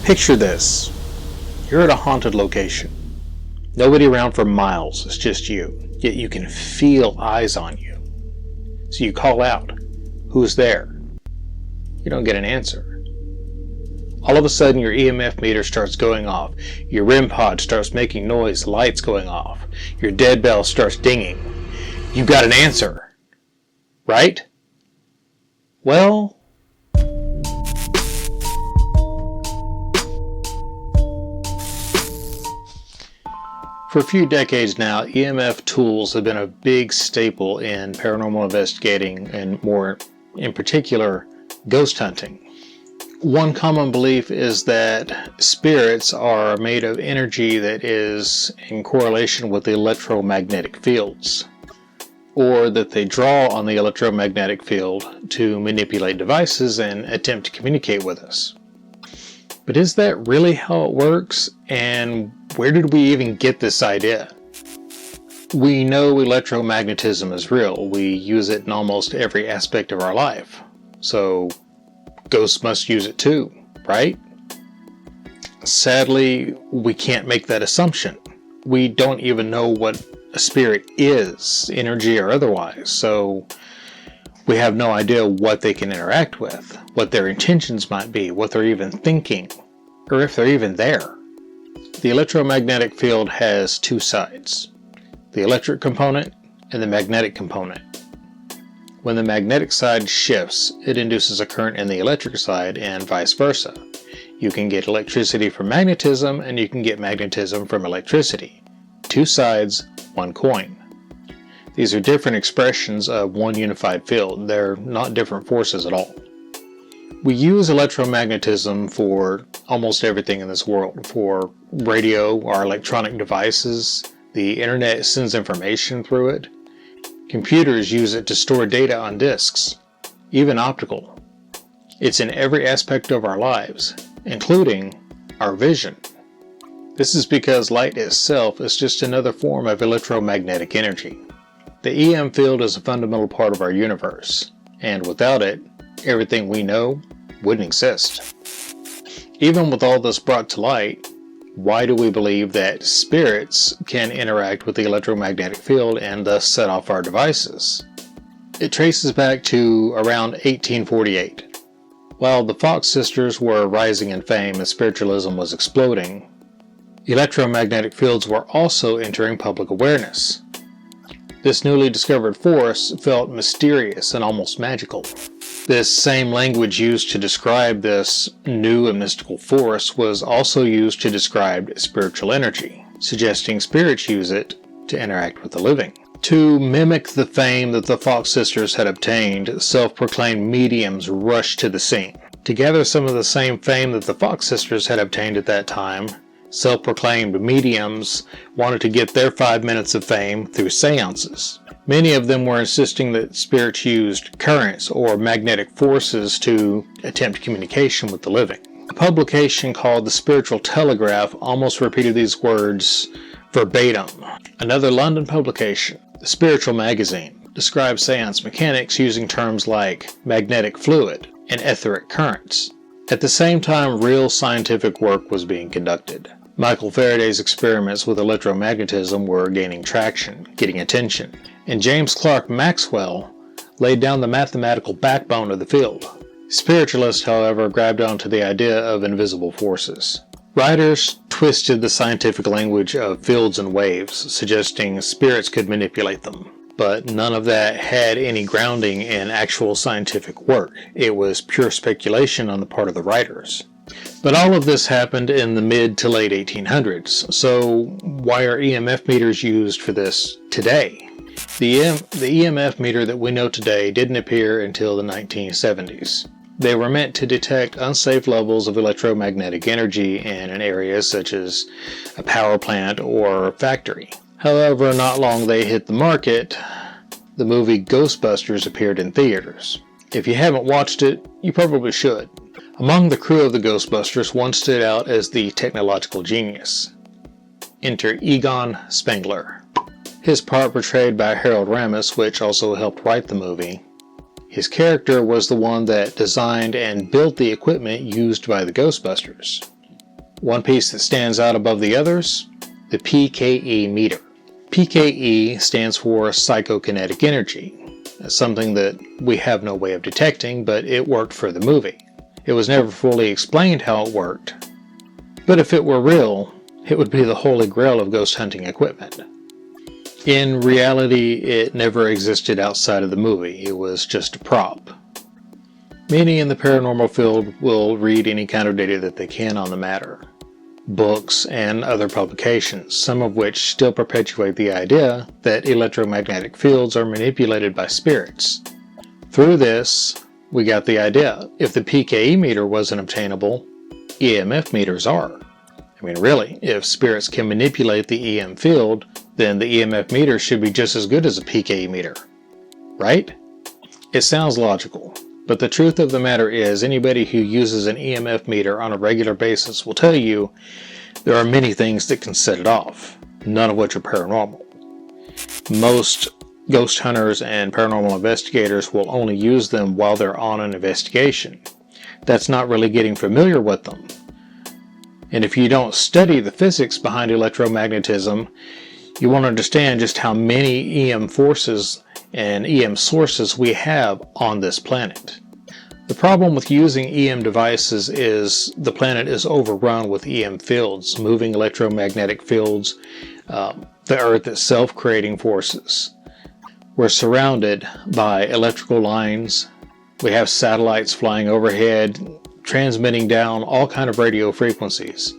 Picture this. You're at a haunted location. Nobody around for miles, it's just you. Yet you can feel eyes on you. So you call out, "Who's there?" You don't get an answer. All of a sudden your EMF meter starts going off. Your REM pod starts making noise, the lights going off. Your dead bell starts dinging. You got an answer, right? Well, for a few decades now, EMF tools have been a big staple in paranormal investigating and more in particular, ghost hunting. One common belief is that spirits are made of energy that is in correlation with the electromagnetic fields, or that they draw on the electromagnetic field to manipulate devices and attempt to communicate with us. But is that really how it works? And where did we even get this idea? We know electromagnetism is real. We use it in almost every aspect of our life. So ghosts must use it too, right? Sadly, we can't make that assumption. We don't even know what a spirit is, energy or otherwise, so we have no idea what they can interact with, what their intentions might be, what they're even thinking, or if they're even there. The electromagnetic field has two sides, the electric component and the magnetic component. When the magnetic side shifts, it induces a current in the electric side and vice versa. You can get electricity from magnetism and you can get magnetism from electricity. Two sides, one coin. These are different expressions of one unified field. They're not different forces at all. We use electromagnetism for almost everything in this world. For radio, our electronic devices, the internet sends information through it. Computers use it to store data on disks, even optical. It's in every aspect of our lives, including our vision. This is because light itself is just another form of electromagnetic energy. The EM field is a fundamental part of our universe, and without it, everything we know wouldn't exist. Even with all this brought to light, why do we believe that spirits can interact with the electromagnetic field and thus set off our devices? It traces back to around 1848. While the Fox sisters were rising in fame and spiritualism was exploding, electromagnetic fields were also entering public awareness. This newly discovered force felt mysterious and almost magical. This same language used to describe this new and mystical force was also used to describe spiritual energy, suggesting spirits use it to interact with the living. To mimic the fame that the Fox sisters had obtained, self-proclaimed mediums rushed to the scene. To gather some of the same fame that the Fox sisters had obtained at that time, self-proclaimed mediums wanted to get their 5 minutes of fame through seances. Many of them were insisting that spirits used currents or magnetic forces to attempt communication with the living. A publication called the Spiritual Telegraph almost repeated these words verbatim. Another London publication, the Spiritual Magazine, described seance mechanics using terms like magnetic fluid and etheric currents. At the same time, real scientific work was being conducted. Michael Faraday's experiments with electromagnetism were gaining traction, getting attention, and James Clerk Maxwell laid down the mathematical backbone of the field. Spiritualists, however, grabbed onto the idea of invisible forces. Writers twisted the scientific language of fields and waves, suggesting spirits could manipulate them. But none of that had any grounding in actual scientific work. It was pure speculation on the part of the writers. But all of this happened in the mid to late 1800s, so why are EMF meters used for this today? The EMF meter that we know today didn't appear until the 1970s. They were meant to detect unsafe levels of electromagnetic energy in an area such as a power plant or factory. However, not long they hit the market, the movie Ghostbusters appeared in theaters. If you haven't watched it, you probably should. Among the crew of the Ghostbusters, one stood out as the technological genius. Enter Egon Spengler. His part portrayed by Harold Ramis, which also helped write the movie. His character was the one that designed and built the equipment used by the Ghostbusters. One piece that stands out above the others, the PKE meter. PKE stands for psychokinetic energy. That's something that we have no way of detecting, but it worked for the movie. It was never fully explained how it worked. But if it were real, it would be the holy grail of ghost hunting equipment. In reality, it never existed outside of the movie. It was just a prop. Many in the paranormal field will read any kind of data that they can on the matter. Books and other publications, some of which still perpetuate the idea that electromagnetic fields are manipulated by spirits. Through this, we got the idea, if the PKE meter wasn't obtainable, EMF meters are. I mean, really, if spirits can manipulate the EM field, then the EMF meter should be just as good as a PKE meter, right? It sounds logical, but the truth of the matter is anybody who uses an EMF meter on a regular basis will tell you there are many things that can set it off, none of which are paranormal. Most ghost hunters and paranormal investigators will only use them while they're on an investigation. That's not really getting familiar with them. And if you don't study the physics behind electromagnetism, you won't understand just how many EM forces and EM sources we have on this planet. The problem with using EM devices is the planet is overrun with EM fields, moving electromagnetic fields, the Earth itself creating forces. We're surrounded by electrical lines. We have satellites flying overhead, transmitting down all kinds of radio frequencies.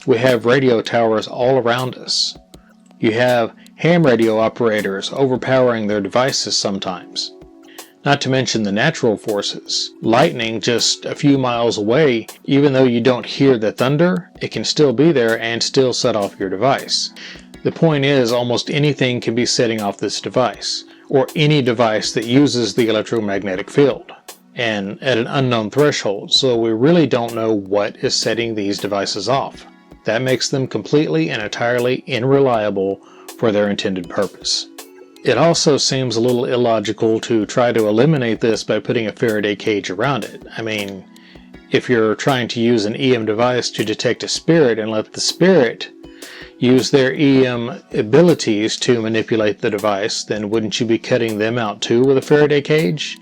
We have radio towers all around us. You have ham radio operators overpowering their devices sometimes. Not to mention the natural forces. Lightning just a few miles away, even though you don't hear the thunder, it can still be there and still set off your device. The point is, almost anything can be setting off this device, or any device that uses the electromagnetic field, and at an unknown threshold, so we really don't know what is setting these devices off. That makes them completely and entirely unreliable for their intended purpose. It also seems a little illogical to try to eliminate this by putting a Faraday cage around it. I mean, if you're trying to use an EM device to detect a spirit and let the spirit use their EM abilities to manipulate the device, then wouldn't you be cutting them out too with a Faraday cage?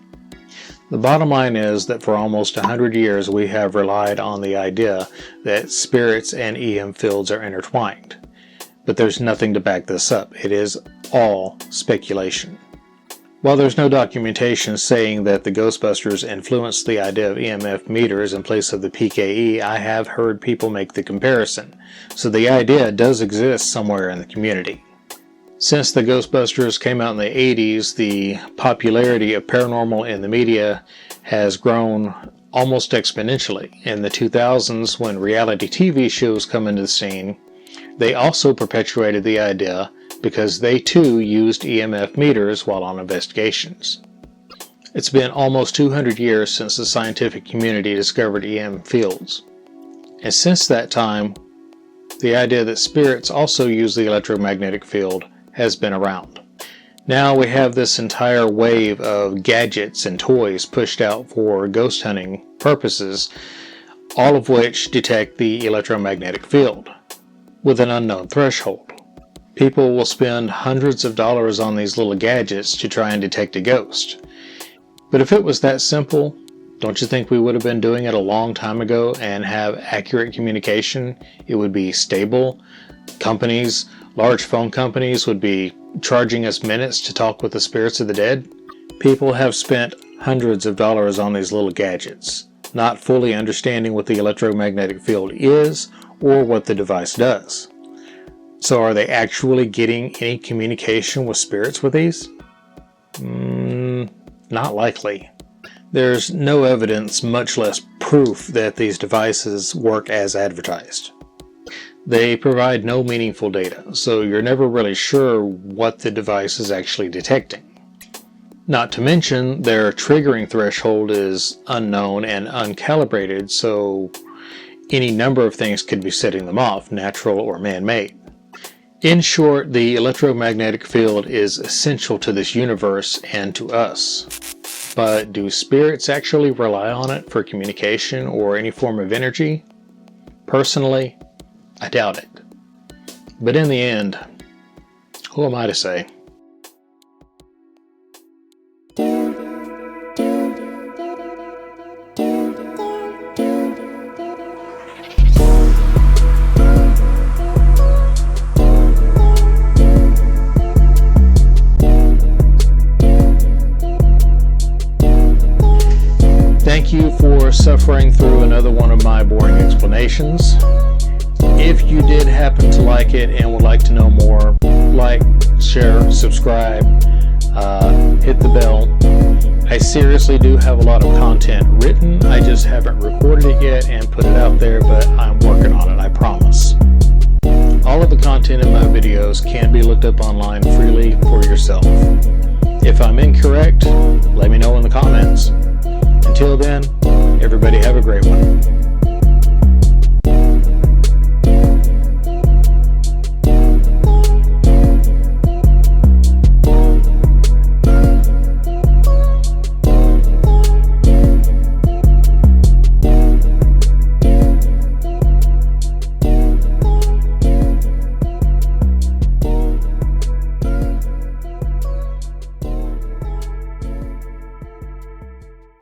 The bottom line is that for almost 100 years we have relied on the idea that spirits and EM fields are intertwined. But there's nothing to back this up. It is all speculation. While there's no documentation saying that the Ghostbusters influenced the idea of EMF meters in place of the PKE, I have heard people make the comparison. So the idea does exist somewhere in the community. Since the Ghostbusters came out in the 80s, the popularity of paranormal in the media has grown almost exponentially. In the 2000s, when reality TV shows come into the scene, they also perpetuated the idea because they too used EMF meters while on investigations. It's been almost 200 years since the scientific community discovered EM fields. And since that time, the idea that spirits also use the electromagnetic field has been around. Now we have this entire wave of gadgets and toys pushed out for ghost hunting purposes, all of which detect the electromagnetic field with an unknown threshold. People will spend hundreds of dollars on these little gadgets to try and detect a ghost. But if it was that simple, don't you think we would have been doing it a long time ago and have accurate communication? It would be stable. Companies, large phone companies would be charging us minutes to talk with the spirits of the dead. People have spent hundreds of dollars on these little gadgets, not fully understanding what the electromagnetic field is or what the device does. So are they actually getting any communication with spirits with these? Not likely. There's no evidence, much less proof, that these devices work as advertised. They provide no meaningful data, so you're never really sure what the device is actually detecting. Not to mention, their triggering threshold is unknown and uncalibrated, so any number of things could be setting them off, natural or man-made. In short, the electromagnetic field is essential to this universe and to us. But do spirits actually rely on it for communication or any form of energy? Personally, I doubt it. But in the end, who am I to say? Thank you for suffering through another one of my boring explanations. If you did happen to like it and would like to know more, like, share, subscribe, hit the bell. I seriously do have a lot of content written. I just haven't recorded it yet and put it out there, but I'm working on it, I promise. All of the content in my videos can be looked up online freely for yourself. If I'm incorrect, let me know in the comments. Until then, everybody have a great one.